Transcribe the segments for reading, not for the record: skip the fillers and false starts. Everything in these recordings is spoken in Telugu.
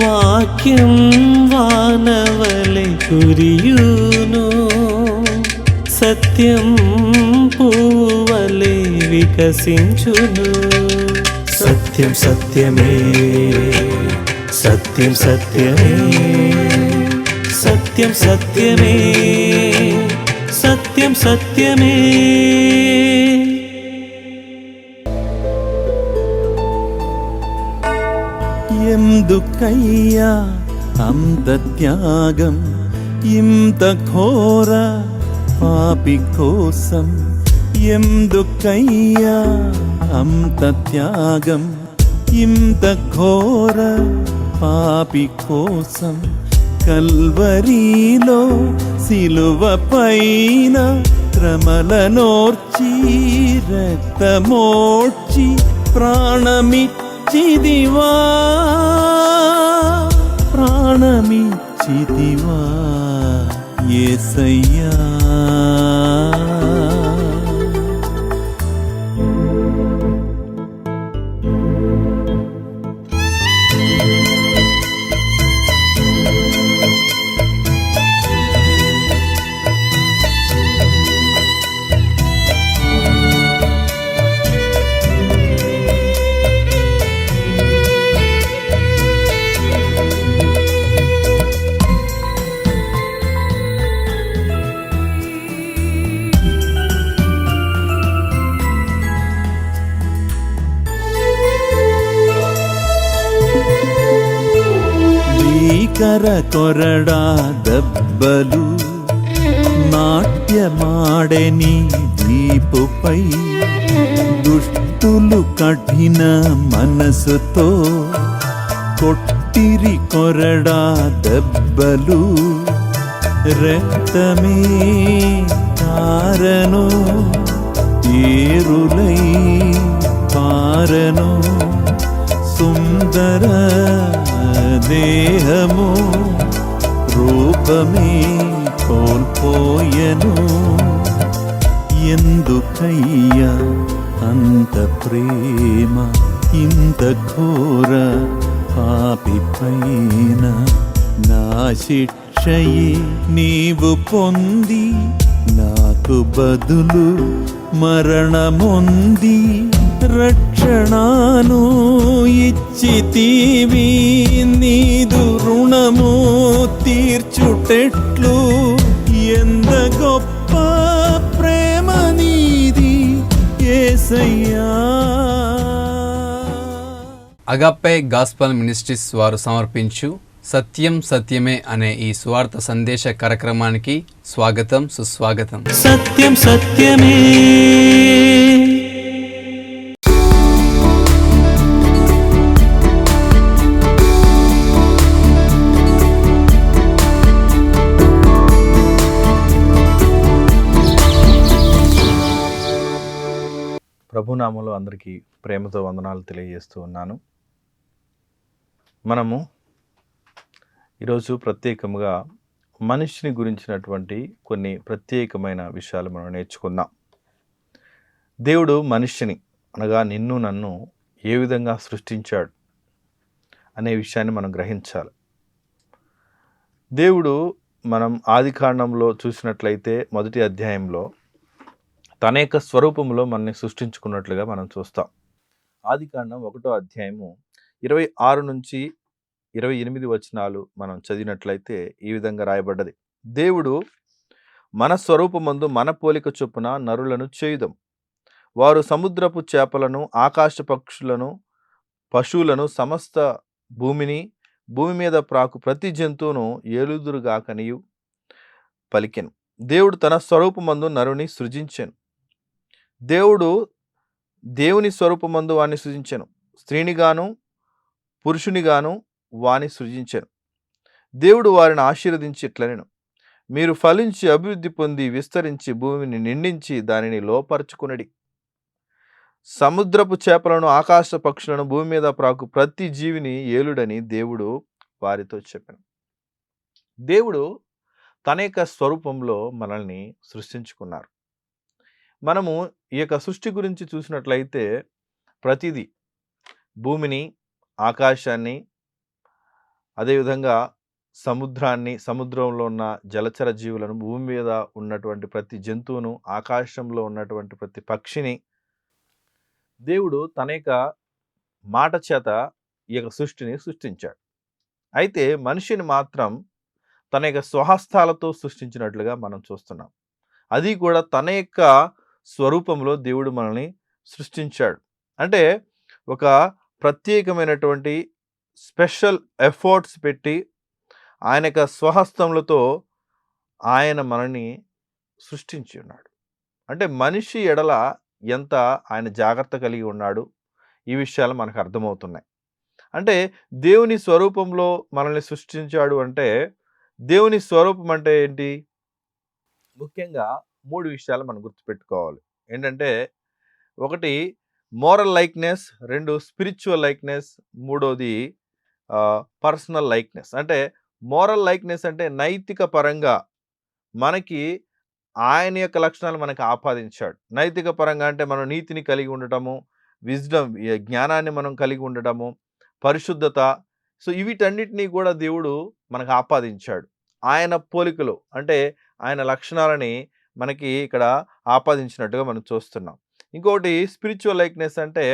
వాక్యం వానవలె కురియును, సత్యం పూవలె వికసించును. సత్యం సత్యమే, సత్యం సత్యమే, సత్యం సత్యమే, సత్యం సత్యమే. ఎందుకయ్యా అంత త్యాగం, ఇంత ఘోర పాపి కోసం? ఎందుకయ్యా అంత త్యాగం, ఇంత ఘోర పాపి కోసం? కల్వరిలో సిలువ పైన శ్రమలనోర్చి రక్తమోడ్చి ప్రాణమిచ్చిదివా, ప్రాణమిచ్చిదివా యేసయ్యా. భీకర కొరడా దెబ్బలు నాట్యమాడెని దీపుపై, దుష్టులు కఠిన మనసుతో కొట్టిరి కొరడా దెబ్బలు. రక్తమే కారను, ఏరులై పారను, సుందర దేహము రూపమే కోల్పోయెను. ఎందుకయ్యా అంత ప్రేమ, ఇంత ఘోర పాపి పైన? నా శిక్షయే నీవు పొంది, నాకు బదులు మరణమొంది, రక్షణను ఇచ్చితివి, నీదు రుణము తీర్చుటెట్లు? ఎంత గొప్ప ప్రేమ నీది యేసయ్యా. అగాపే గాస్పల్ మినిస్ట్రీస్ వారు సమర్పించు సత్యం సత్యమే అనే ఈ సువార్త సందేశ కార్యక్రమానికి స్వాగతం, సుస్వాగతం. సత్యం సత్యమే. ప్రభునామంలో అందరికీ ప్రేమతో వందనాలు తెలియజేస్తూ ఉన్నాను. మనము ఈరోజు ప్రత్యేకంగా మనిషిని గురించినటువంటి కొన్ని ప్రత్యేకమైన విషయాలు మనం నేర్చుకుందాం. దేవుడు మనిషిని అనగా నిన్ను నన్ను ఏ విధంగా సృష్టించాడు అనే విషయాన్ని మనం గ్రహించాలి. దేవుడు మనం ఆదికాండంలో చూసినట్లయితే మొదటి అధ్యాయంలో తన యొక్క స్వరూపంలో మనల్ని సృష్టించుకున్నట్లుగా మనం చూస్తాం. ఆదికాండం 1వ అధ్యాయము 26 నుంచి 28 వచనాలు మనం చదివినట్లయితే ఈ విధంగా రాయబడ్డది. దేవుడు మన స్వరూపమందు మన పోలిక చొప్పున నరులను చేయుదం, వారు సముద్రపు చేపలను, ఆకాశ పక్షులను, పశువులను, సమస్త భూమిని, భూమి మీద ప్రాకు ప్రతి జంతువును ఏలుదురుగాకనియు పలికెను. దేవుడు తన స్వరూపమందు నరుని సృజించెను. దేవుడు దేవుని స్వరూపమందు వాణ్ణి సృజించెను, స్త్రీనిగాను పురుషునిగాను వాణ్ణి సృజించెను. దేవుడు వారిని ఆశీర్వదించి ఇట్లనెను, మీరు ఫలించి అభివృద్ధి పొంది విస్తరించి భూమిని నిండించి దానిని లోపరుచుకునడి. సముద్రపు చేపలను, ఆకాశ పక్షులను, భూమి మీద ప్రాకు ప్రతి జీవిని ఏలుడని దేవుడు వారితో చెప్పాను. దేవుడు తన యొక్క స్వరూపంలో మనల్ని సృష్టించుకున్నారు. మనము ఈ యొక్క సృష్టి గురించి చూసినట్లయితే ప్రతిదీ, భూమిని, ఆకాశాన్ని, అదేవిధంగా సముద్రంలో ఉన్న జలచర జీవులను, భూమి మీద ఉన్నటువంటి ప్రతి జంతువును, ఆకాశంలో ఉన్నటువంటి ప్రతి పక్షిని దేవుడు తన యొక్క మాట చేత ఈ యొక్క సృష్టిని సృష్టించాడు. అయితే మనిషిని మాత్రం తన యొక్క స్వహస్తాలతో సృష్టించినట్లుగా మనం చూస్తున్నాం. అది కూడా తన యొక్క స్వరూపంలో దేవుడు మనల్ని సృష్టించాడు. అంటే ఒక ప్రత్యేకమైనటువంటి స్పెషల్ ఎఫర్ట్స్ పెట్టి ఆయన యొక్క స్వహస్తములతో ఆయన మనల్ని సృష్టించి ఉన్నాడు. అంటే మనిషి ఎడల ఎంత ఆయన జాగ్రత్త కలిగి ఉన్నాడు, ఈ విషయాలు మనకు అర్థమవుతున్నాయి. అంటే దేవుని స్వరూపంలో మనల్ని సృష్టించాడు అంటే, దేవుని స్వరూపం అంటే ఏంటి? ముఖ్యంగా 3 విషయాలు మనం గుర్తుపెట్టుకోవాలి. ఏంటంటే, ఒకటి మోరల్ లైక్నెస్, 2 స్పిరిచువల్ లైక్నెస్, మూడోది పర్సనల్ లైక్నెస్. అంటే మోరల్ లైక్నెస్ అంటే నైతిక పరంగా మనకి ఆయన యొక్క లక్షణాలు మనకు ఆపాదించాడు. నైతిక పరంగా అంటే మనం నీతిని కలిగి ఉండటము, విజ్డమ్ జ్ఞానాన్ని మనం కలిగి ఉండటము, పరిశుద్ధత. సో వీటన్నిటినీ కూడా దేవుడు మనకు ఆపాదించాడు. ఆయన పోలికలో అంటే ఆయన లక్షణాలని మనకి ఇక్కడ ఆపాదించినట్టుగా మనం చూస్తున్నాం. ఇంకొకటి స్పిరిచువల్ లైక్నెస్ అంటే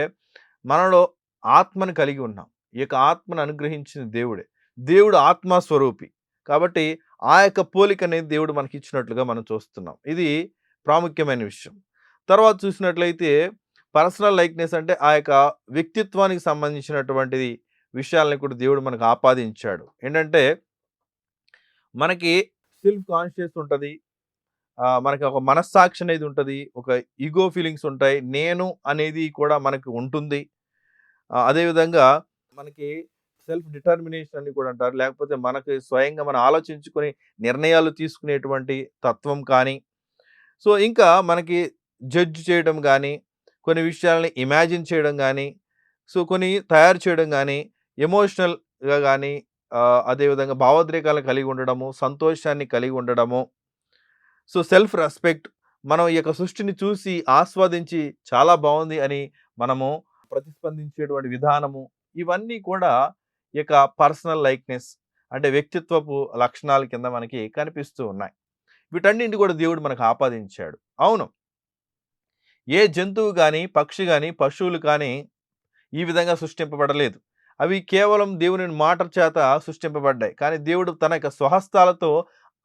మనలో ఆత్మను కలిగి ఉన్నాం. ఈ యొక్క ఆత్మను అనుగ్రహించిన దేవుడే. దేవుడు ఆత్మస్వరూపి కాబట్టి ఆ యొక్క పోలికని దేవుడు మనకి ఇచ్చినట్లుగా మనం చూస్తున్నాం. ఇది ప్రాముఖ్యమైన విషయం. తర్వాత చూసినట్లయితే పర్సనల్ లైక్నెస్ అంటే ఆ యొక్క వ్యక్తిత్వానికి సంబంధించినటువంటిది విషయాలను కూడా దేవుడు మనకు ఆపాదించాడు. ఏంటంటే మనకి సెల్ఫ్ కాన్షియస్ ఉంటుంది, మనకి ఒక మనస్సాక్షి అనేది ఉంటుంది, ఒక ఈగో ఫీలింగ్స్ ఉంటాయి, నేను అనేది కూడా మనకు ఉంటుంది. అదేవిధంగా మనకి సెల్ఫ్ డిటర్మినేషన్ అని కూడా అంటారు. లేకపోతే మనకి స్వయంగా మనం ఆలోచించుకొని నిర్ణయాలు తీసుకునేటువంటి తత్వం కానీ, సో ఇంకా మనకి జడ్జ్ చేయడం కానీ, కొన్ని విషయాలని ఇమాజిన్ చేయడం కానీ, సో కొన్ని తయారు చేయడం కానీ, ఎమోషనల్గా కానీ, అదేవిధంగా భావోద్రేకాలను కలిగి ఉండడము, సంతోషాన్ని కలిగి ఉండడము, సో సెల్ఫ్ రెస్పెక్ట్, మనం ఈ యొక్క సృష్టిని చూసి ఆస్వాదించి చాలా బాగుంది అని మనము ప్రతిస్పందించేటువంటి విధానము, ఇవన్నీ కూడా ఈ యొక్క పర్సనల్ లైక్నెస్ అంటే వ్యక్తిత్వపు లక్షణాల కింద మనకి కనిపిస్తూ ఉన్నాయి. వీటన్నింటి కూడా దేవుడు మనకు ఆపాదించాడు. అవును, ఏ జంతువు కానీ, పక్షి కానీ, పశువులు కానీ ఈ విధంగా సృష్టింపబడలేదు. అవి కేవలం దేవుని మాట చేత సృష్టింపబడ్డాయి. కానీ దేవుడు తన యొక్క స్వహస్తాలతో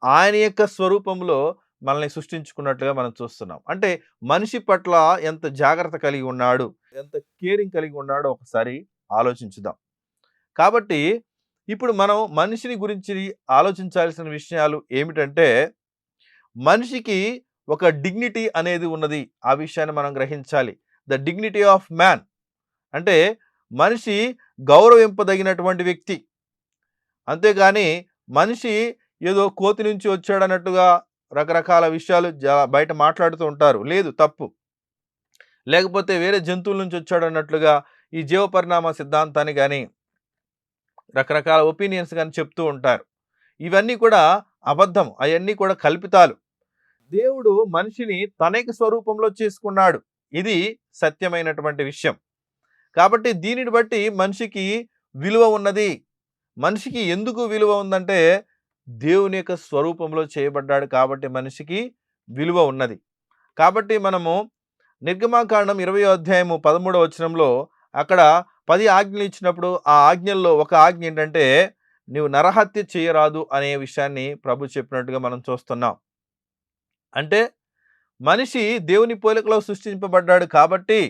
ఆయన యొక్క స్వరూపంలో మనల్ని సృష్టించుకున్నట్లుగా మనం చూస్తున్నాం. అంటే మనిషి పట్ల ఎంత జాగ్రత్త కలిగి ఉన్నాడు, ఎంత కేరింగ్ కలిగి ఉన్నాడో ఒకసారి ఆలోచించుదాం. కాబట్టి ఇప్పుడు మనం మనిషిని గురించి ఆలోచించాల్సిన విషయాలు ఏమిటంటే, మనిషికి ఒక డిగ్నిటీ అనేది ఉన్నది. ఆ విషయాన్ని మనం గ్రహించాలి. ద డిగ్నిటీ ఆఫ్ మ్యాన్ అంటే మనిషి గౌరవింపదగినటువంటి వ్యక్తి. అంతేగాని మనిషి ఏదో కోతి నుంచి వచ్చాడన్నట్టుగా రకరకాల విషయాలు బయట మాట్లాడుతూ ఉంటారు. లేదు, తప్పు. లేకపోతే వేరే జంతువుల నుంచి వచ్చాడన్నట్లుగా ఈ జీవ పరిణామ సిద్ధాంతాన్ని కానీ, రకరకాల ఒపీనియన్స్ కానీ చెప్తూ ఉంటారు. ఇవన్నీ కూడా అబద్ధం, అవన్నీ కూడా కల్పితాలు. దేవుడు మనిషిని తన యొక్క స్వరూపంలో చేసుకున్నాడు. ఇది సత్యమైనటువంటి విషయం. కాబట్టి దీనిని బట్టి మనిషికి విలువ ఉన్నది. మనిషికి ఎందుకు విలువ ఉందంటే, దేవుని యొక్క స్వరూపంలో చేయబడ్డాడు కాబట్టి మనిషికి విలువ ఉన్నది. కాబట్టి మనము నిర్గమాకాండం 20వ అధ్యాయము 13వ వచనంలో అక్కడ 10 ఆజ్ఞలు ఇచ్చినప్పుడు ఆ ఆజ్ఞల్లో ఒక ఆజ్ఞ ఏంటంటే, నీవు నరహత్య చేయరాదు అనే విషయాన్ని ప్రభు చెప్పినట్టుగా మనం చూస్తున్నాం. అంటే మనిషి దేవుని పోలికలో సృష్టింపబడ్డాడు కాబట్టి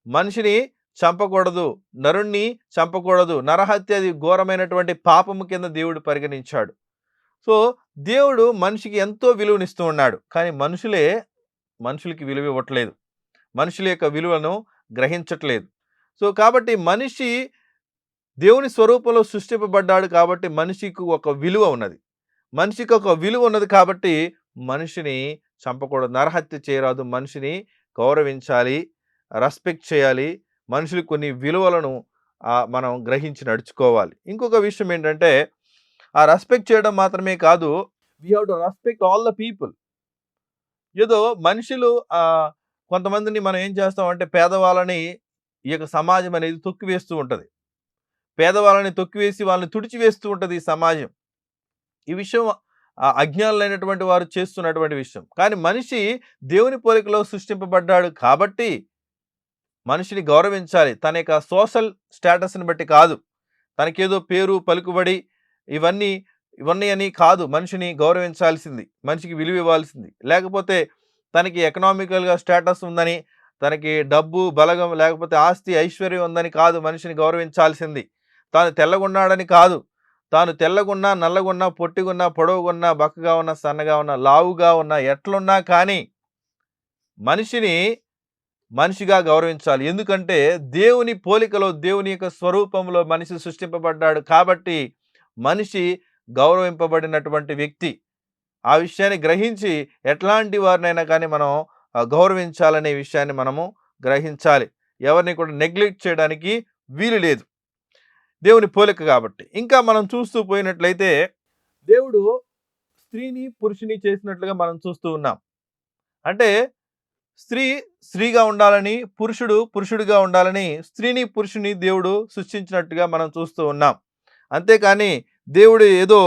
మనిషిని చంపకూడదు, నరుణ్ణి చంపకూడదు. నరహత్య అది ఘోరమైనటువంటి పాపము కింద దేవుడు పరిగణించాడు. సో దేవుడు మనిషికి ఎంతో విలువనిస్తూ ఉన్నాడు. కానీ మనుషులకి విలువ ఇవ్వట్లేదు, మనుషుల యొక్క విలువను గ్రహించట్లేదు. సో కాబట్టి మనిషి దేవుని స్వరూపంలో సృష్టింపబడ్డాడు కాబట్టి మనిషికి ఒక విలువ ఉన్నది. మనిషికి ఒక విలువ ఉన్నది కాబట్టి మనిషిని చంపకూడదు, నరహత్య చేయరాదు, మనిషిని గౌరవించాలి, రెస్పెక్ట్ చేయాలి. మనుషులకు కొన్ని విలువలను మనం గ్రహించి నడుచుకోవాలి. ఇంకొక విషయం ఏంటంటే, ఆ రెస్పెక్ట్ చేయడం మాత్రమే కాదు, we have to respect all the people. ఏదో మనుషులు కొంతమందిని మనం ఏం చేస్తామంటే, పేదవాళ్ళని ఈ యొక్క సమాజం అనేది తొక్కివేస్తూ ఉంటుంది. పేదవాళ్ళని తొక్కివేసి వాళ్ళని తుడిచివేస్తూ ఉంటుంది ఈ సమాజం. ఈ విషయం అజ్ఞానులైనటువంటి వారు చేస్తున్నటువంటి విషయం. కానీ మనిషి దేవుని పోలికలో సృష్టింపబడ్డాడు కాబట్టి మనిషిని గౌరవించాలి. తన యొక్క సోషల్ స్టేటస్ని బట్టి కాదు, తనకేదో పేరు పలుకుబడి ఇవన్నీ అని కాదు మనిషిని గౌరవించాల్సింది, మనిషికి విలువ ఇవ్వాల్సింది. లేకపోతే తనకి ఎకనామికల్గా స్టేటస్ ఉందని, తనకి డబ్బు బలగం లేకపోతే ఆస్తి ఐశ్వర్యం ఉందని కాదు మనిషిని గౌరవించాల్సింది. తాను తెల్లగున్నాడని కాదు, తాను తెల్లగున్నా నల్లగున్నా పొట్టిగున్నా పొడవుగున్నా బక్కగా ఉన్నా సన్నగా ఉన్నా లావుగా ఉన్నా ఎట్లున్నా కానీ మనిషిని మనిషిగా గౌరవించాలి. ఎందుకంటే దేవుని పోలికలో దేవుని యొక్క స్వరూపంలో మనిషి సృష్టింపబడ్డాడు కాబట్టి మనిషి గౌరవింపబడినటువంటి వ్యక్తి. ఆ విషయాన్ని గ్రహించి ఎట్లాంటి వారినైనా కానీ మనం గౌరవించాలనే విషయాన్ని మనము గ్రహించాలి. ఎవరిని కూడా నెగ్లెక్ట్ చేయడానికి వీలు లేదు, దేవుని పోలిక కాబట్టి. ఇంకా మనం చూస్తూ పోయినట్లయితే దేవుడు స్త్రీని పురుషుని చేసినట్లుగా మనం చూస్తూ ఉన్నాం. అంటే స్త్రీ స్త్రీగా ఉండాలని, పురుషుడు పురుషుడిగా ఉండాలని స్త్రీని పురుషుని దేవుడు సృష్టించినట్టుగా మనం చూస్తూ ఉన్నాం. అంతేకాని దేవుడు ఏదో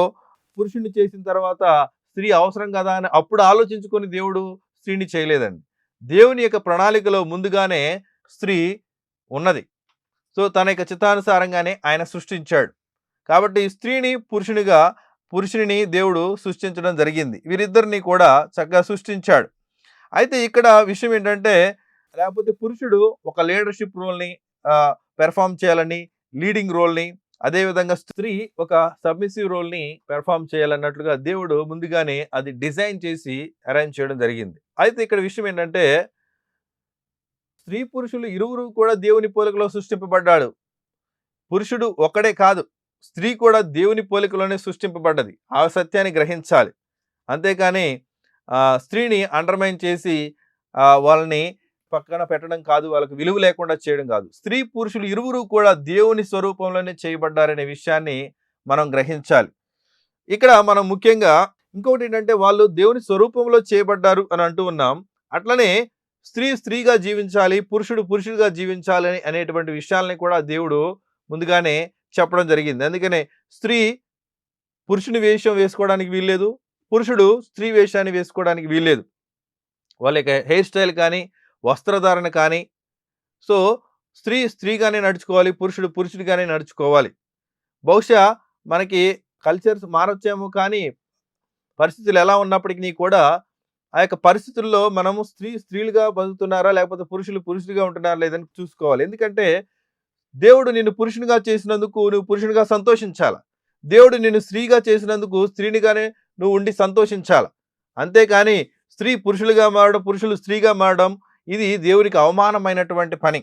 పురుషుని చేసిన తర్వాత స్త్రీ అవసరం కదా అని అప్పుడు ఆలోచించుకొని దేవుడు స్త్రీని చేయలేదండి. దేవుని యొక్క ప్రణాళికలో ముందుగానే స్త్రీ ఉన్నది. సో తన యొక్క చిత్తానుసారంగానే ఆయన సృష్టించాడు. కాబట్టి స్త్రీని పురుషుని దేవుడు సృష్టించడం జరిగింది. వీరిద్దరిని కూడా చక్కగా సృష్టించాడు. అయితే ఇక్కడ విషయం ఏంటంటే, లేకపోతే పురుషుడు ఒక లీడర్షిప్ రోల్ని పెర్ఫామ్ చేయాలని, లీడింగ్ రోల్ని, అదేవిధంగా స్త్రీ ఒక సబ్మిసివ్ రోల్ని పెర్ఫామ్ చేయాలన్నట్లుగా దేవుడు ముందుగానే అది డిజైన్ చేసి అరేంజ్ చేయడం జరిగింది. అయితే ఇక్కడ విషయం ఏంటంటే, స్త్రీ పురుషులు ఇరువురు కూడా దేవుని పోలికలో సృష్టింపబడ్డాడు. పురుషుడు ఒక్కడే కాదు, స్త్రీ కూడా దేవుని పోలికలోనే సృష్టింపబడ్డది. ఆ సత్యాన్ని గ్రహించాలి. అంతేకాని స్త్రీని అండర్మైన్ చేసి వాళ్ళని పక్కన పెట్టడం కాదు, వాళ్ళకి విలువ లేకుండా చేయడం కాదు. స్త్రీ పురుషులు ఇరువురు కూడా దేవుని స్వరూపంలోనే చేయబడ్డారనే విషయాన్ని మనం గ్రహించాలి. ఇక్కడ మనం ముఖ్యంగా ఇంకొకటి ఏంటంటే, వాళ్ళు దేవుని స్వరూపంలో చేయబడ్డారు అని అంటూ ఉన్నాం. అట్లనే స్త్రీ స్త్రీగా జీవించాలి, పురుషుడు పురుషుడిగా జీవించాలి అనేటువంటి విషయాలని కూడా దేవుడు ముందుగానే చెప్పడం జరిగింది. అందుకనే స్త్రీ పురుషుని వేషం వేసుకోవడానికి వీల్లేదు, పురుషుడు స్త్రీ వేషాన్ని వేసుకోవడానికి వీల్లేదు. వాళ్ళ యొక్క హెయిర్ స్టైల్ కానీ, వస్త్రధారణ కానీ, సో స్త్రీ స్త్రీగానే నడుచుకోవాలి, పురుషుడు పురుషుడిగానే నడుచుకోవాలి. బహుశా మనకి కల్చర్స్ మారొచ్చేమో కానీ పరిస్థితులు ఎలా ఉన్నప్పటికీ కూడా ఆ యొక్క పరిస్థితుల్లో మనము స్త్రీలుగా బతుకుతున్నారా లేకపోతే పురుషులు పురుషుడిగా ఉంటున్నారా లేదని చూసుకోవాలి. ఎందుకంటే దేవుడు నిన్ను పురుషునిగా చేసినందుకు నువ్వు పురుషునిగా సంతోషించాల, దేవుడు నిన్ను స్త్రీగా చేసినందుకు స్త్రీనిగానే నువ్వు ఉండి సంతోషించాల. అంతేకాని స్త్రీ పురుషులుగా మారడం, పురుషులు స్త్రీగా మారడం ఇది దేవునికి అవమానమైనటువంటి పని.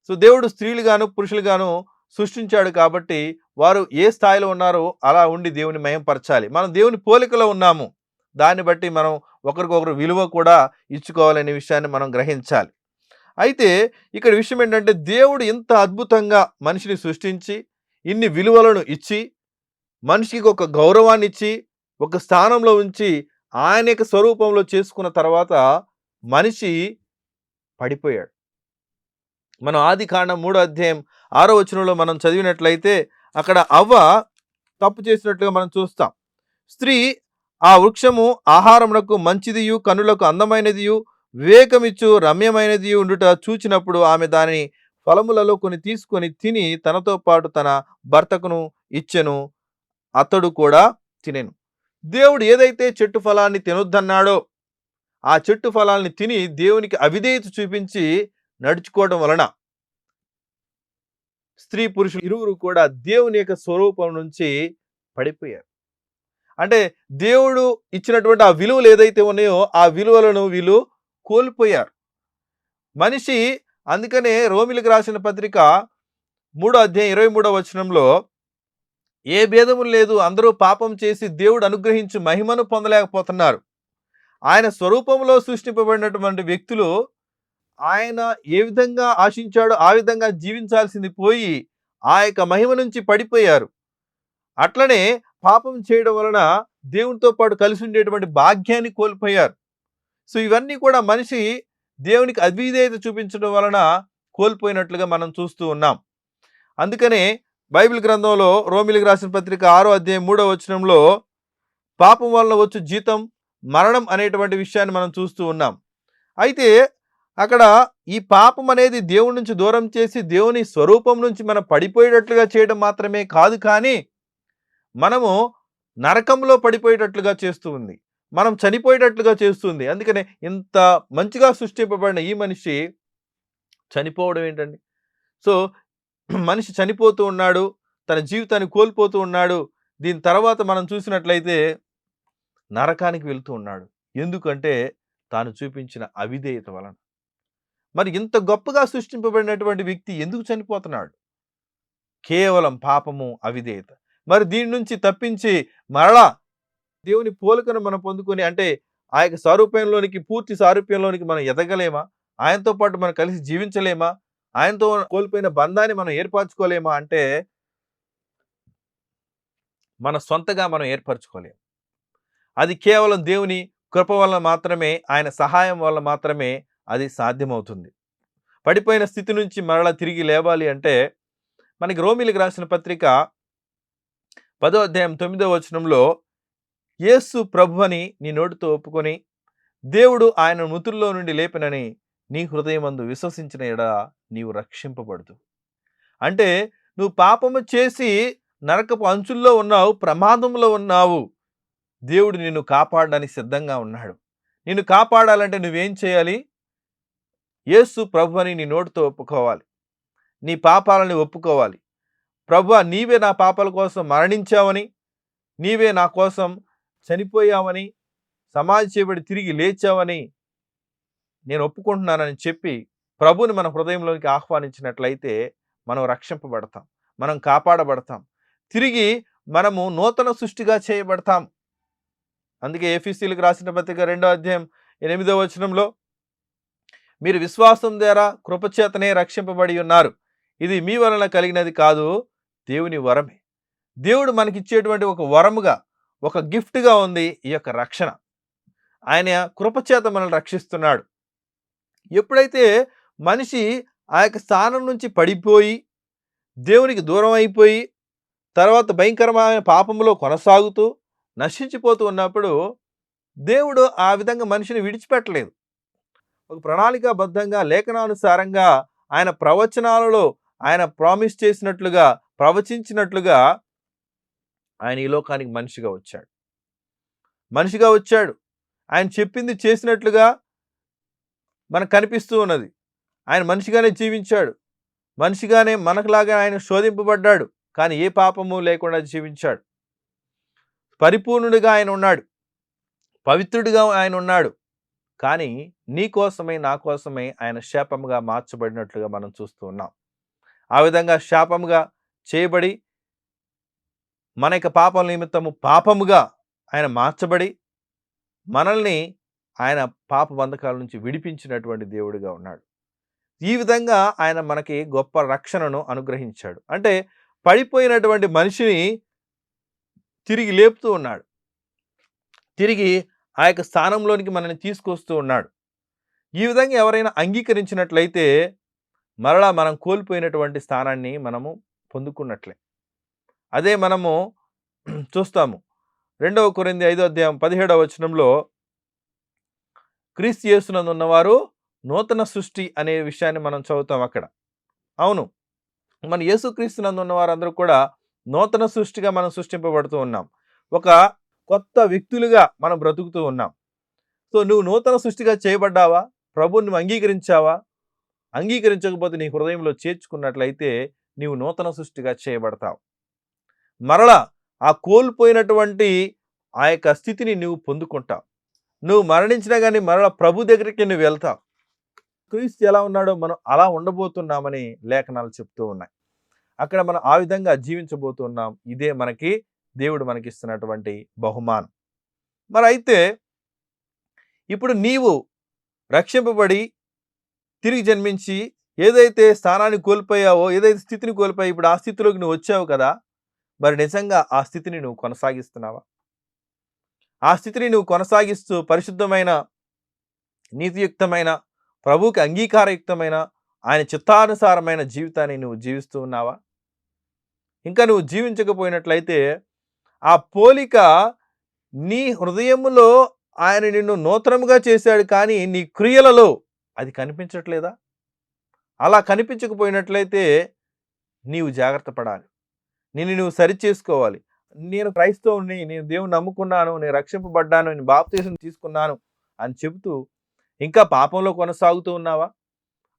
సో దేవుడు స్త్రీలుగాను పురుషులుగాను సృష్టించాడు కాబట్టి వారు ఏ స్థాయిలో ఉన్నారో అలా ఉండి దేవుని మహిమపరచాలి. మనం దేవుని పోలికలో ఉన్నాము, దాన్ని బట్టి మనం ఒకరికొకరు విలువ కూడా ఇచ్చుకోవాలనే విషయాన్ని మనం గ్రహించాలి. అయితే ఇక్కడ విషయం ఏంటంటే, దేవుడు ఇంత అద్భుతంగా మనిషిని సృష్టించి ఇన్ని విలువలను ఇచ్చి మనిషికి ఒక గౌరవాన్ని ఇచ్చి ఒక స్థానంలో ఉంచి ఆయన యొక్క స్వరూపంలో చేసుకున్న తర్వాత మనిషి పడిపోయాడు. మనం ఆదికాండం 3వ అధ్యాయం 6వ వచనంలో మనం చదివినట్లయితే అక్కడ అవ్వ తప్పు చేసినట్లుగా మనం చూస్తాం. స్త్రీ ఆ వృక్షము ఆహారమునకు మంచిదియు కన్నులకు అందమైనదియు వివేకమిచ్చు రమ్యమైనది ఉండుట చూచినప్పుడు ఆమె దానిని ఫలములలో కొన్ని తీసుకొని తిని తనతో పాటు తన భర్తకును ఇచ్చెను, అతడు కూడా తినెను. దేవుడు ఏదైతే చెట్టు ఫలాన్ని తినొద్దన్నాడో ఆ చెట్టు ఫలాన్ని తిని దేవునికి అవిధేయత చూపించి నడుచుకోవడం వలన స్త్రీ పురుషులు ఇరువురు కూడా దేవుని యొక్క స్వరూపం నుంచి పడిపోయారు. అంటే దేవుడు ఇచ్చినటువంటి ఆ విలువలు ఏదైతే ఉన్నాయో ఆ విలువలను వీళ్ళు కోల్పోయారు. మనిషి అందుకనే రోమిలకు రాసిన పత్రిక 3వ అధ్యాయం 23వ వచనంలో ఏ భేదము లేదు, అందరూ పాపం చేసి దేవుడు అనుగ్రహించి మహిమను పొందలేకపోతున్నారు. ఆయన స్వరూపంలో సృష్టింపబడినటువంటి వ్యక్తులు ఆయన ఏ విధంగా ఆశించాడో ఆ విధంగా జీవించాల్సింది పోయి ఆ యొక్క మహిమ నుంచి పడిపోయారు. అట్లనే పాపం చేయడం వలన దేవునితో పాటు కలిసి ఉండేటువంటి భాగ్యాన్ని కోల్పోయారు. సో ఇవన్నీ కూడా మనిషి దేవునికి అవిధేయత చూపించడం వలన కోల్పోయినట్లుగా మనం చూస్తూ ఉన్నాం. అందుకనే బైబిల్ గ్రంథంలో రోమిలికి రాసిన పత్రిక 6వ అధ్యాయం 3వ వచనంలో పాపం వలన వచ్చు జీతం మరణం అనేటువంటి విషయాన్ని మనం చూస్తూ ఉన్నాం. అయితే అక్కడ ఈ పాపం అనేది దేవుడి నుంచి దూరం చేసి దేవుని స్వరూపం నుంచి మనం పడిపోయేటట్లుగా చేయడం మాత్రమే కాదు, కానీ మనము నరకంలో పడిపోయేటట్లుగా చేస్తూ ఉంది, మనం చనిపోయేటట్లుగా చేస్తుంది. అందుకనే ఇంత మంచిగా సృష్టింపబడిన ఈ మనిషి చనిపోవడం ఏంటండి? సో మనిషి చనిపోతూ ఉన్నాడు, తన జీవితాన్ని కోల్పోతూ ఉన్నాడు. దీని తర్వాత మనం చూసినట్లయితే నరకానికి వెళ్తూ ఉన్నాడు. ఎందుకంటే తాను చూపించిన అవిధేయత వలన. మరి ఇంత గొప్పగా సృష్టింపబడినటువంటి వ్యక్తి ఎందుకు చనిపోతున్నాడు? కేవలం పాపము, అవిధేయత. మరి దీని నుంచి తప్పించి మరలా దేవుని పోలికను మనం పొందుకొని, అంటే ఆ యొక్క సారూప్యంలోనికి, పూర్తి సారూప్యంలోనికి మనం ఎదగలేమా? ఆయనతో పాటు మనం కలిసి జీవించలేమా? ఆయనతో కోల్పోయిన బంధాన్ని మనం ఏర్పరచుకోలేమా అంటే మన సొంతగా మనం ఏర్పరచుకోలేము. అది కేవలం దేవుని కృప వల్ల మాత్రమే, ఆయన సహాయం వల్ల మాత్రమే అది సాధ్యమవుతుంది. పడిపోయిన స్థితి నుంచి మరలా తిరిగి లేవాలి అంటే మనకి రోమిలికి రాసిన పత్రిక 10వ అధ్యాయం 9వ వచనంలో యేసు ప్రభువని నీ నోటితో ఒప్పుకొని దేవుడు ఆయన మృతుల్లో నుండి లేపినని నీ హృదయమందు విశ్వసించిన ఎడ నీవు రక్షింపబడదు. అంటే నువ్వు పాపము చేసి నరకపు అంచుల్లో ఉన్నావు, ప్రమాదంలో ఉన్నావు. దేవుడు నిన్ను కాపాడడానికి సిద్ధంగా ఉన్నాడు. నిన్ను కాపాడాలంటే నువ్వేం చేయాలి? యేసు ప్రభువని నీ నోటితో ఒప్పుకోవాలి, నీ పాపాలని ఒప్పుకోవాలి. ప్రభువా, నీవే నా పాపాల కోసం మరణించావని, నీవే నా కోసం చనిపోయావని, సమాధి చేయబడి తిరిగి లేచావని నేను ఒప్పుకుంటున్నానని చెప్పి ప్రభువుని మన హృదయంలోనికి ఆహ్వానించినట్లయితే మనం రక్షింపబడతాం, మనం కాపాడబడతాం, తిరిగి మనము నూతన సృష్టిగా చేయబడతాం. అందుకే ఎఫెసీయులకు రాసిన పత్రిక 2వ అధ్యాయం 8వ వచనంలో మీరు విశ్వాసం ద్వారా కృపచేతనే రక్షింపబడి ఉన్నారు, ఇది మీ వలన కలిగినది కాదు, దేవుని వరమే. దేవుడు మనకిచ్చేటువంటి ఒక వరముగా, ఒక గిఫ్ట్గా ఉంది ఈ యొక్క రక్షణ. ఆయన కృపచేత మనల్ని రక్షిస్తున్నాడు. ఎప్పుడైతే మనిషి ఆ యొక్క స్థానం నుంచి పడిపోయి దేవునికి దూరం అయిపోయి తర్వాత భయంకరమైన పాపంలో కొనసాగుతూ నశించిపోతూ ఉన్నప్పుడు దేవుడు ఆ విధంగా మనిషిని విడిచిపెట్టలేదు. ఒక ప్రణాళికాబద్ధంగా, లేఖనానుసారంగా ఆయన ప్రవచనాలలో ఆయన ప్రామిస్ చేసినట్లుగా, ప్రవచించినట్లుగా ఆయన ఈ లోకానికి మనిషిగా వచ్చాడు. ఆయన చెప్పింది చేసినట్లుగా మనకు కనిపిస్తూ ఉన్నది. ఆయన మనిషిగానే జీవించాడు, మనిషిగానే మనకులాగా ఆయన శోధింపబడ్డాడు, కానీ ఏ పాపము లేకుండా జీవించాడు. పరిపూర్ణుడిగా ఆయన ఉన్నాడు, పవిత్రుడిగా ఆయన ఉన్నాడు. కానీ నీ కోసమై, నా కోసమై ఆయన శాపముగా మార్చబడినట్లుగా మనం చూస్తూ ఉన్నాం. ఆ విధంగా శాపముగా చేయబడి మన యొక్క పాపల నిమిత్తము పాపముగా ఆయన మార్చబడి మనల్ని ఆయన పాప బంధకాల నుంచి విడిపించినటువంటి దేవుడిగా ఉన్నాడు. ఈ విధంగా ఆయన మనకి గొప్ప రక్షణను అనుగ్రహించాడు. అంటే పడిపోయినటువంటి మనిషిని తిరిగి లేపుతూ ఉన్నాడు, తిరిగి ఆ యొక్క స్థానంలోనికి మనల్ని తీసుకొస్తూ ఉన్నాడు. ఈ విధంగా ఎవరైనా అంగీకరించినట్లయితే మరలా మనం కోల్పోయినటువంటి స్థానాన్ని మనము పొందుకున్నట్లే. అదే మనము చూస్తాము 2వ కొరింథీ 5వ అధ్యాయం 17వ వచనంలో క్రీస్తు యేసునందు ఉన్నవారు నూతన సృష్టి అనే విషయాన్ని మనం చదువుతాం అక్కడ. అవును, మన యేసుక్రీస్తునందు ఉన్న వారందరూ కూడా నూతన సృష్టిగా మనం సృష్టింపబడుతూ ఉన్నాం. ఒక కొత్త వ్యక్తులుగా మనం బ్రతుకుతూ ఉన్నాం. సో నువ్వు నూతన సృష్టిగా చేయబడ్డావా? ప్రభువుని నువ్వు అంగీకరించావా? అంగీకరించకపోతే నీ హృదయంలో చేర్చుకున్నట్లయితే నీవు నూతన సృష్టిగా చేయబడతావు. మరలా ఆ కోల్పోయినటువంటి ఆ యొక్క స్థితిని నువ్వు పొందుకుంటావు. నువ్వు మరణించినా కానీ మరలా ప్రభు దగ్గరికి నువ్వు వెళ్తావు. క్రీస్తు ఎలా ఉన్నాడో మనం అలా ఉండబోతున్నామని లేఖనాలు చెప్తూ ఉన్నాయి. అక్కడ మనం ఆ విధంగా జీవించబోతున్నాం. ఇదే మనకి దేవుడు మనకిస్తున్నటువంటి బహుమానం. మరి అయితే ఇప్పుడు నీవు రక్షింపబడి తిరిగి జన్మించి ఏదైతే స్థానాన్ని కోల్పోయావో, ఏదైతే స్థితిని కోల్పోయావో, ఇప్పుడు ఆ స్థితిలోకి నువ్వు వచ్చావు కదా. మరి నిజంగా ఆ స్థితిని నువ్వు కొనసాగిస్తున్నావా? ఆ స్థితిని నువ్వు కొనసాగిస్తూ పరిశుద్ధమైన, నీతియుక్తమైన, ప్రభువుకి అంగీకారయుక్తమైన, ఆయన చిత్తానుసారమైన జీవితాన్ని నువ్వు జీవిస్తూ ఉన్నావా? ఇంకా నువ్వు జీవించకపోయినట్లయితే ఆ పోలిక నీ హృదయములో ఆయన నిన్ను నూతనముగా చేశాడు, కానీ నీ క్రియలలో అది కనిపించట్లేదా? అలా కనిపించకపోయినట్లయితే నీవు జాగ్రత్త పడాలి. నిన్ను నువ్వు సరిచేసుకోవాలి. నేను క్రైస్తవుని, నేను దేవుని నమ్ముకున్నాను, నేను రక్షింపబడ్డాను, నేను బాప్తీసం తీసుకున్నాను అని చెబుతూ ఇంకా పాపంలో కొనసాగుతూ ఉన్నావా?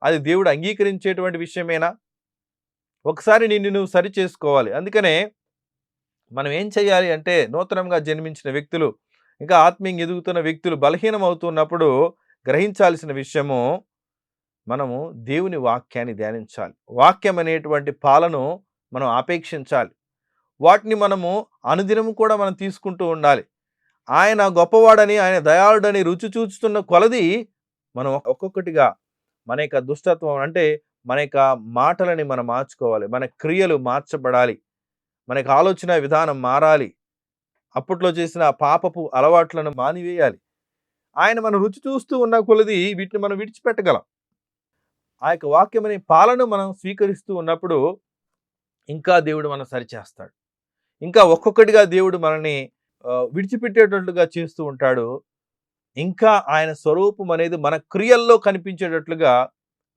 అది దేవుడు అంగీకరించేటువంటి విషయమేనా? ఒకసారి నిన్ను నువ్వు సరి చేసుకోవాలి. అందుకనే మనం ఏం చేయాలి అంటే, నూతనంగా జన్మించిన వ్యక్తులు, ఇంకా ఆత్మీయంగా ఎదుగుతున్న వ్యక్తులు బలహీనం అవుతున్నప్పుడు గ్రహించాల్సిన విషయము, మనము దేవుని వాక్యాన్ని ధ్యానించాలి. వాక్యం అనేటువంటి పాలను మనం ఆపేక్షించాలి. వాటిని మనము అనుదినము కూడా మనం తీసుకుంటూ ఉండాలి. ఆయన గొప్పవాడని, ఆయన దయాళుడని రుచి చూస్తున్న కొలది మనం ఒక్కొక్కటిగా మన యొక్క దుష్టత్వం అంటే మన యొక్క మాటలని మనం మార్చుకోవాలి. మన క్రియలు మార్చబడాలి. మనకు ఆలోచన విధానం మారాలి. అప్పట్లో చేసిన పాపపు అలవాట్లను మానివేయాలి. ఆయన మనం రుచి చూస్తూ ఉన్న కొలది వీటిని మనం విడిచిపెట్టగలం. ఆ యొక్క వాక్యం అనే పాలను మనం స్వీకరిస్తూ ఉన్నప్పుడు ఇంకా దేవుడు మనం సరిచేస్తాడు. ఇంకా ఒక్కొక్కటిగా దేవుడు మనల్ని విడిచిపెట్టేటట్లుగా చేస్తూ ఉంటాడు. ఇంకా ఆయన స్వరూపం అనేది మన క్రియల్లో కనిపించేటట్లుగా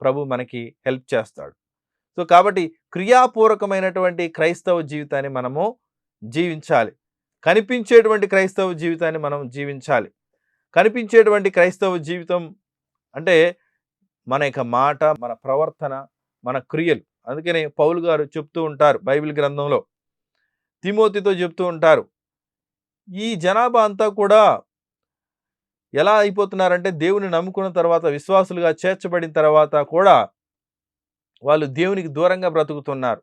ప్రభు మనకి హెల్ప్ చేస్తాడు. సో కాబట్టి క్రియాపూర్వకమైనటువంటి క్రైస్తవ జీవితాన్ని మనము జీవించాలి. కనిపించేటువంటి క్రైస్తవ జీవితాన్ని మనం జీవించాలి. కనిపించేటువంటి క్రైస్తవ జీవితం అంటే మన యొక్క మాట, మన ప్రవర్తన, మన క్రియలు. అందుకనే పౌలు గారు చెప్తూ ఉంటారు బైబిల్ గ్రంథంలో, తిమోతితో చెప్తూ ఉంటారు, ఈ జనాభా అంతా కూడా ఎలా అయిపోతున్నారంటే దేవుని నమ్ముకున్న తర్వాత, విశ్వాసులుగా చేర్చబడిన తర్వాత కూడా వాళ్ళు దేవునికి దూరంగా బ్రతుకుతున్నారు.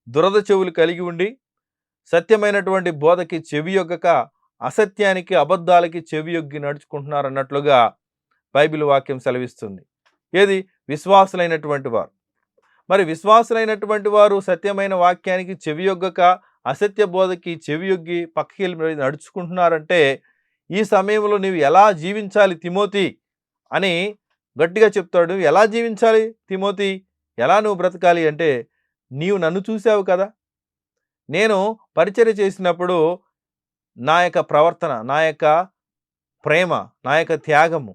దురద చెవులు కలిగి ఉండి సత్యమైనటువంటి బోధకి చెవియొగ్గక అసత్యానికి, అబద్ధాలకి చెవియొగ్గి నడుచుకుంటున్నారు అన్నట్లుగా బైబిల్ వాక్యం సెలవిస్తుంది. ఏది? విశ్వాసులైనటువంటి వారు. మరి విశ్వాసులైనటువంటి వారు సత్యమైన వాక్యానికి చెవియొగ్గక అసత్య బోధకి చెవియొగ్గి పక్కకి నడుచుకుంటున్నారంటే ఈ సమయంలో నీవు ఎలా జీవించాలి తిమోతి అని గట్టిగా చెప్తాడు. ఎలా జీవించాలి తిమోతి? ఎలా నువ్వు బ్రతకాలి అంటే, నీవు నన్ను చూసావు కదా, నేను పరిచర్య చేసినప్పుడు నా యొక్క ప్రవర్తన, నా యొక్క ప్రేమ, నా యొక్క త్యాగము,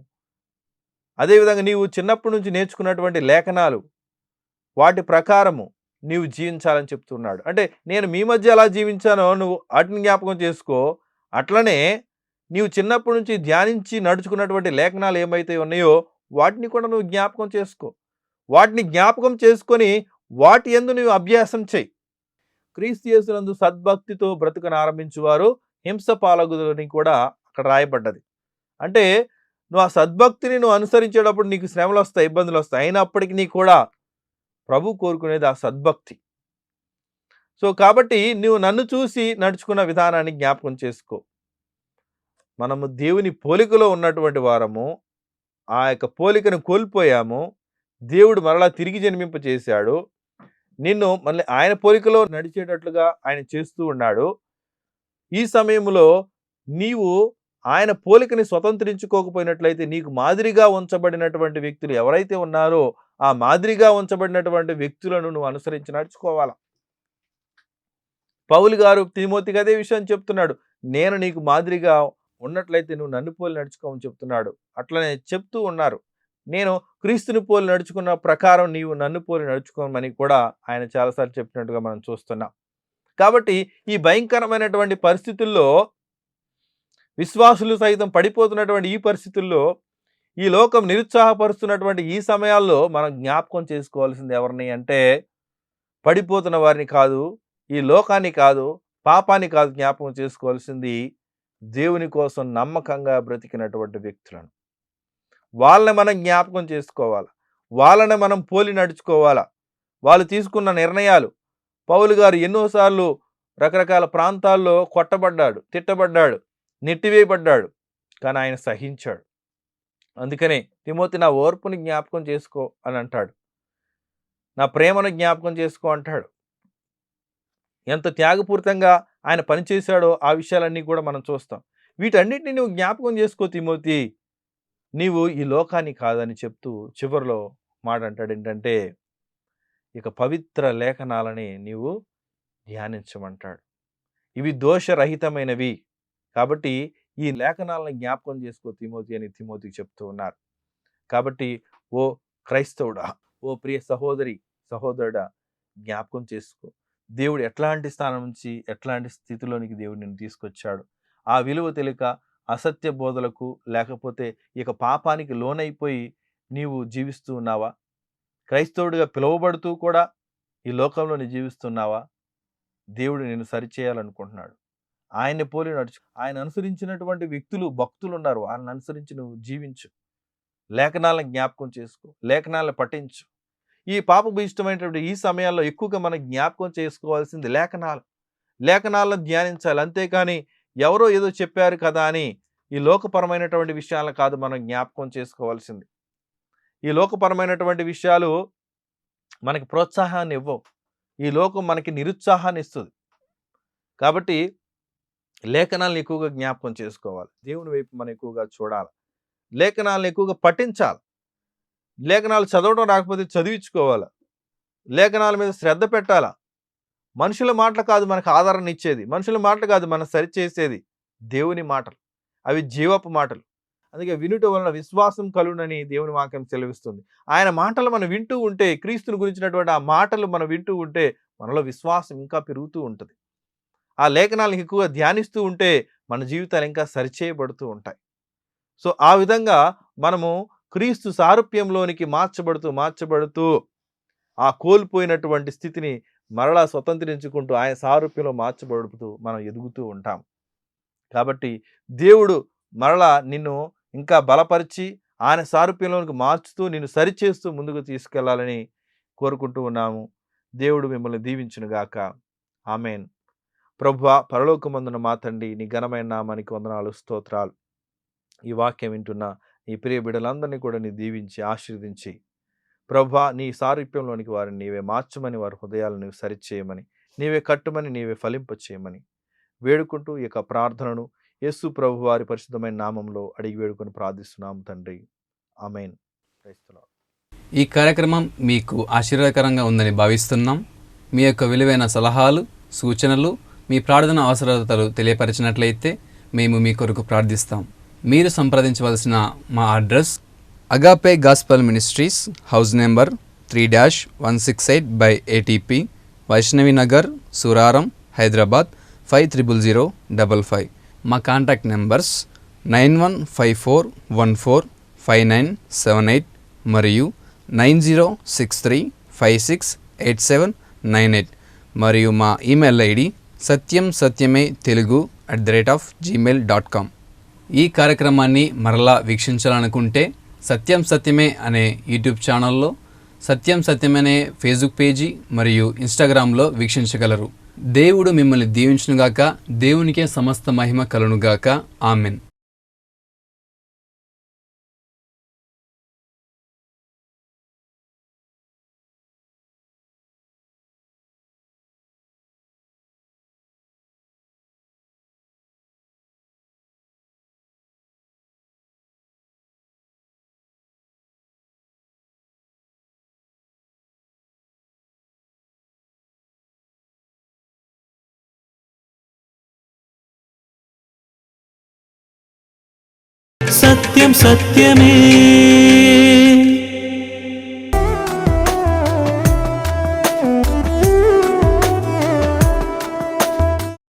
అదేవిధంగా నీవు చిన్నప్పటి నుంచి నేర్చుకున్నటువంటి లేఖనాలు, వాటి ప్రకారము నీవు జీవించాలని చెప్తున్నాడు. అంటే నేను మీ మధ్య ఎలా జీవించానో నువ్వు వాటిని జ్ఞాపకం చేసుకో. అట్లనే నీవు చిన్నప్పటి నుంచి ధ్యానించి నడుచుకున్నటువంటి లేఖనాలు ఏమైతే ఉన్నాయో వాటిని కూడా నువ్వు జ్ఞాపకం చేసుకో. వాటిని జ్ఞాపకం చేసుకొని వాటి యందు నువ్వు అభ్యాసం చేయి. క్రీస్తు యేసునందు సద్భక్తితో బ్రతుకను ఆరంభించువారు హింస పాలగుదని కూడా అక్కడ రాయబడ్డది. అంటే నువ్వు ఆ సద్భక్తిని నువ్వు అనుసరించేటప్పుడు నీకు శ్రమలు వస్తాయి, ఇబ్బందులు వస్తాయి. అయినప్పటికీ నీ కూడా ప్రభు కోరుకునేది ఆ సద్భక్తి. సో కాబట్టి నువ్వు నన్ను చూసి నడుచుకున్న విధానాన్ని జ్ఞాపకం చేసుకో. మనము దేవుని పోలికలో ఉన్నటువంటి వారము, ఆ యొక్క పోలికను కోల్పోయాము. దేవుడు మరలా తిరిగి జన్మింప చేశాడు. నిన్ను మళ్ళీ ఆయన పోలికలో నడిచేటట్లుగా ఆయన చేస్తూ ఉన్నాడు. ఈ సమయంలో నీవు ఆయన పోలికని స్వతంత్రించుకోకపోయినట్లయితే నీకు మాదిరిగా ఉంచబడినటువంటి వ్యక్తులు ఎవరైతే ఉన్నారో ఆ మాదిరిగా ఉంచబడినటువంటి వ్యక్తులను నువ్వు అనుసరించి నడుచుకోవాలా. పౌలు గారు తిమోతికి అదే విషయం చెప్తున్నాడు. నేను నీకు మాదిరిగా ఉన్నట్లయితే నువ్వు నన్ను పోలి నడుచుకోమని చెప్తున్నాడు. అట్లనే చెప్తూ ఉన్నారు. నేను క్రీస్తుని పోలి నడుచుకున్న ప్రకారం నీవు నన్ను పోలి నడుచుకోమని కూడా ఆయన చాలాసార్లు చెప్పినట్టుగా మనం చూస్తున్నాం. కాబట్టి ఈ భయంకరమైనటువంటి పరిస్థితుల్లో, విశ్వాసులు సైతం పడిపోతున్నటువంటి ఈ పరిస్థితుల్లో, ఈ లోకం నిరుత్సాహపరుస్తున్నటువంటి ఈ సమయాల్లో మనం జ్ఞాపకం చేసుకోవాల్సింది ఎవరిని అంటే, పడిపోతున్న వారిని కాదు, ఈ లోకాన్ని కాదు, పాపాన్ని కాదు, జ్ఞాపకం చేసుకోవాల్సింది దేవుని కోసం నమ్మకంగా బ్రతికినటువంటి వ్యక్తులను. వాళ్ళని మనం జ్ఞాపకం చేసుకోవాలి. వాళ్ళని మనం పోలి నడుచుకోవాలా. వాళ్ళు తీసుకున్న నిర్ణయాలు. పౌలు గారు ఎన్నోసార్లు రకరకాల ప్రాంతాల్లో కొట్టబడ్డాడు, తిట్టబడ్డాడు, నెట్టివేయబడ్డాడు, కానీ ఆయన సహించాడు. అందుకనే తిమోతి నా ఓర్పుని జ్ఞాపకం చేసుకో అని అంటాడు. నా ప్రేమను జ్ఞాపకం చేసుకో అంటాడు. ఎంత త్యాగపూరితంగా ఆయన పనిచేశాడో ఆ విషయాలన్నీ కూడా మనం చూస్తాం. వీటన్నిటిని నువ్వు జ్ఞాపకం చేసుకో తిమోతి, నీవు ఈ లోకాన్ని కాదని చెప్తూ చివరిలో మాట అంటాడు ఏంటంటే, ఇక పవిత్ర లేఖనాలని నీవు ధ్యానించమంటాడు. ఇవి దోషరహితమైనవి. కాబట్టి ఈ లేఖనాలను జ్ఞాపకం చేసుకో తిమోతి అని తిమోతికి చెప్తూ ఉన్నారు. కాబట్టి ఓ క్రైస్తవుడా, ఓ ప్రియ సహోదరి సహోదరుడా, జ్ఞాపకం చేసుకో. దేవుడు ఎట్లాంటి స్థానం నుంచి ఎట్లాంటి స్థితిలోనికి దేవుడు నిన్ను తీసుకొచ్చాడు. ఆ విలువ తెలియక అసత్య బోధలకు లేకపోతే ఇక పాపానికి లోనైపోయి నీవు జీవిస్తూ ఉన్నావా? క్రైస్తవుడిగా పిలువబడుతూ కూడా ఈ లోకంలో జీవిస్తున్నావా? దేవుడు నిన్ను సరిచేయాలనుకుంటున్నాడు. ఆయన్ని పోలి నడుచు. ఆయన అనుసరించినటువంటి వ్యక్తులు భక్తులు ఉన్నారు. వాళ్ళని అనుసరించి నువ్వు జీవించు. లేఖనాలను జ్ఞాపకం చేసుకో, లేఖనాలను పఠించు. ఈ పాపపు ఇష్టమైనటువంటి ఈ సమయాల్లో ఎక్కువగా మనం జ్ఞాపకం చేసుకోవాల్సింది లేఖనాలను ధ్యానించాలి. అంతేకాని ఎవరో ఏదో చెప్పారు కదా అని ఈ లోకపరమైనటువంటి విషయాలను కాదు మనం జ్ఞాపకం చేసుకోవాల్సింది. ఈ లోకపరమైనటువంటి విషయాలు మనకి ప్రోత్సాహాన్ని ఇవ్వవు. ఈ లోకం మనకి నిరుత్సాహాన్ని ఇస్తుంది. కాబట్టి లేఖనాలను ఎక్కువగా జ్ఞాపకం చేసుకోవాలి. దేవుని వైపు మనం ఎక్కువగా చూడాలి. లేఖనాలను ఎక్కువగా పఠించాలి. లేఖనాలు చదవడం రాకపోతే చదివించుకోవాలి. లేఖనాల మీద శ్రద్ధ పెట్టాలా. మనుషుల మాటలు కాదు మనకు ఆదరణ ఇచ్చేది, మనుషుల మాటలు కాదు మనం సరిచేసేది, దేవుని మాటలు. అవి జీవపు మాటలు. అందుకే వినుట వలన విశ్వాసం కలుగునని దేవుని వాక్యం సెలవిస్తుంది. ఆయన మాటలు మనం వింటూ ఉంటే, క్రీస్తుని గురించినటువంటి ఆ మాటలు మనం వింటూ ఉంటే మనలో విశ్వాసం ఇంకా పెరుగుతూ ఉంటుంది. ఆ లేఖనాలను ఎక్కువగా ధ్యానిస్తూ ఉంటే మన జీవితాలు ఇంకా సరిచేయబడుతూ ఉంటాయి. సో ఆ విధంగా మనము క్రీస్తు సారూప్యంలోనికి మార్చబడుతూ ఆ కోల్పోయినటువంటి స్థితిని మరలా స్వతంత్రించుకుంటూ ఆయన సారూప్యంలో మార్చబడుతూ మనం ఎదుగుతూ ఉంటాం. కాబట్టి దేవుడు మరలా నిన్ను ఇంకా బలపరిచి ఆయన సారూప్యంలోనికి మార్చుతూ నిన్ను సరిచేస్తూ ముందుకు తీసుకెళ్లాలని కోరుకుంటూ ఉన్నాము. దేవుడు మిమ్మల్ని దీవించునుగాక. ఆమెన్. ప్రభువా, పరలోకమందున మా తండ్రి, నీ ఘనమైన నామానికి వందనాలు, స్తోత్రాలు. ఈ వాక్యం వింటున్న ఈ ప్రియ బిడ్డలందరినీ కూడా నీ దీవించి ఆశీర్వదించి ప్రభువా, నీ సారూప్యంలోనికి వారిని నీవే మార్చమని, వారి హృదయాలను నీవు సరిచేయమని, నీవే కట్టుమని, నీవే ఫలింపచేయమని వేడుకుంటూ ఈ యొక్క ప్రార్థనను యేసు ప్రభు వారి పరిశుద్ధమైన నామంలో అడిగి వేడుకొని ప్రార్థిస్తున్నాము తండ్రి. ఆమెన్. Praise the Lord. ఈ కార్యక్రమం మీకు ఆశీర్వాదకరంగా ఉందని భావిస్తున్నాం. మీ యొక్క విలువైన సలహాలు, సూచనలు, మీ ప్రార్థన అవసరతలు తెలియపరిచినట్లయితే మేము మీ కొరకు ప్రార్థిస్తాం. మీరు సంప్రదించవలసిన మా address agape gospel ministries, house number 3-168 by ATP, Vaishnavi Nagar, Suraram, Hyderabad 500055. మా కాంటాక్ట్ నెంబర్స్ 9154145978 మరియు 9063568798 మరియు మా ఈమెయిల్ ఐడి satyamsatyame.telugu@gmail.com. ఈ కార్యక్రమాన్ని మరలా వీక్షించాలనుకుంటే సత్యం సత్యమే అనే యూట్యూబ్ ఛానల్లో, సత్యం సత్యమే అనే ఫేస్బుక్ పేజీ మరియు ఇన్స్టాగ్రామ్లో వీక్షించగలరు. దేవుడు మిమ్మల్ని దీవించునుగాక. దేవునికే సమస్త మహిమ కలుగునుగాక. ఆమెన్. సత్యం సత్యమే.